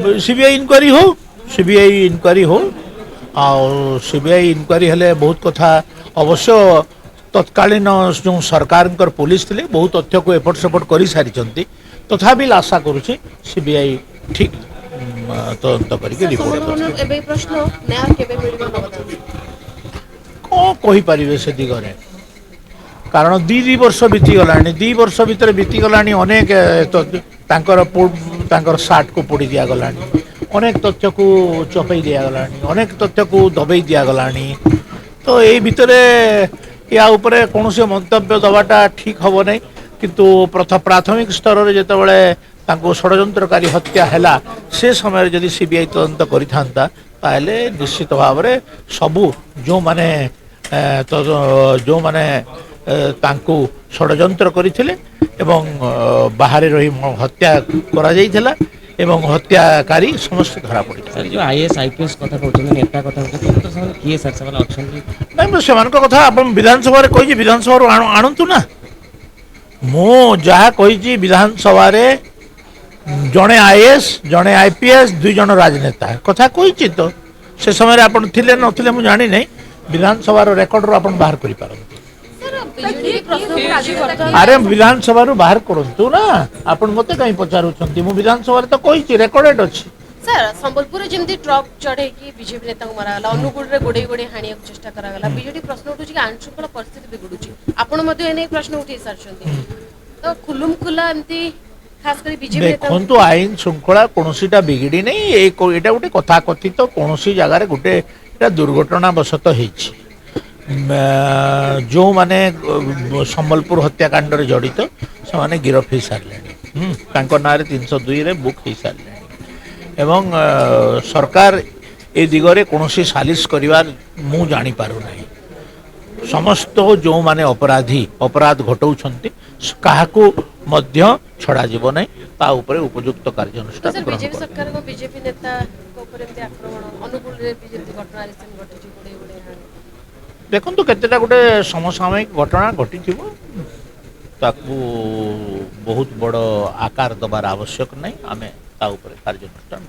CBI inquiry हो CBI inquiry हो CBI inquiry हेले बहुत कथा अवश्य तत्कालीन जो सरकार पुलिस थे बहुत तथ्य को एपट सेपट कर सारी तथापि आशा करुँची सीबीआई ठीक तदंत करके रिपोर्ट कौन कहीपर से दिगरे कारण दी वर्ष बीतीगला दी वर्ष भितर बीतीगला अनेक तांकर सार्ट को पोड़ी दिगला अनेक तथ्य को चपई दिगला अनेक तथ्य को दबई दिगला तो यही भितर या उपरे कौन से मंतव्य दवाटा ठीक हम नहीं किंतु प्राथमिक स्तर में जितेबाला षड्यंत्रकारी हत्या है से समय जदि सीबीआई तदंत करें निश्चित भाव में सबू जो माने जो माने तांको षड्यंत्र करथिले एवं बाहर रही हत्या करा जाइथिला एवं हत्याकारी समस्त धरा पड़ी सर जो आईएएस आईपीएस कथा कहउछन नेता कथा कहउछन तो सर किए सर सवाल ऑप्शन नहीं मैं सेमान कथा अपन विधानसभा रे कहि विधानसभा आणंतु ना मो जहा कहि विधानसभा रे जड़े आईएएस जड़े आईपीएस दुई जन राजनेता कथा कहि तो से समय अपन थिले नथिले मु जानि नै विधानसभा रो रेकॉर्ड रो अपन बाहर करि पारन अरे विधानसभा बाहर करंतु ना आपण मते कहीं पचारुछंती मु विधानसभा तो कहि रेकॉर्डेड अछि सर संबलपुर जेमती ट्रक चढ़े कि बीजेपी नेता को मारा गला अनुगुण रे गोडे गोडे हानिया चेष्टा करा गला बीजेपी प्रश्न उठुची कि आंशुकला परिस्थिति बिगडुची आपण मते एने प्रश्न उठी सारछंती तो खुलुम खुला एमती खास करी बीजेपी नेता देखंतु आईन श्रृंखला कोनोसीटा बिगिडी नै एटा गोटे कथा कथित कोनोसी जगह रे गोटे एटा दुर्घटना बसत हेछि जो माने संबलपुर हत्याकांड रे जड़ित से माने गिरफ हो सारे तांको ना रे 302 रे बुक हो सारे एवं सरकार ए दिगरे कोनोसी सालिश करिवार मु जानि पारु नाही समस्त जो माने अपराधी अपराध घटौछंती काहाकू मध्य छड़ा जीव नहीं ता ऊपर उपयुक्त कार्यानुष्ठान बीजेपी सरकार को बीजेपी नेता को ऊपर एमती आक्रमण अनुकूल रे बीजेपी घटना रिसेंट घटिची गोडे गोडे हानि देखो तो केतेटा गोटे समसामयिक घटना घटी ताकू बहुत बड़ आकार दबार आवश्यक नहीं आमे ता ऊपर कार्यानुष्ठान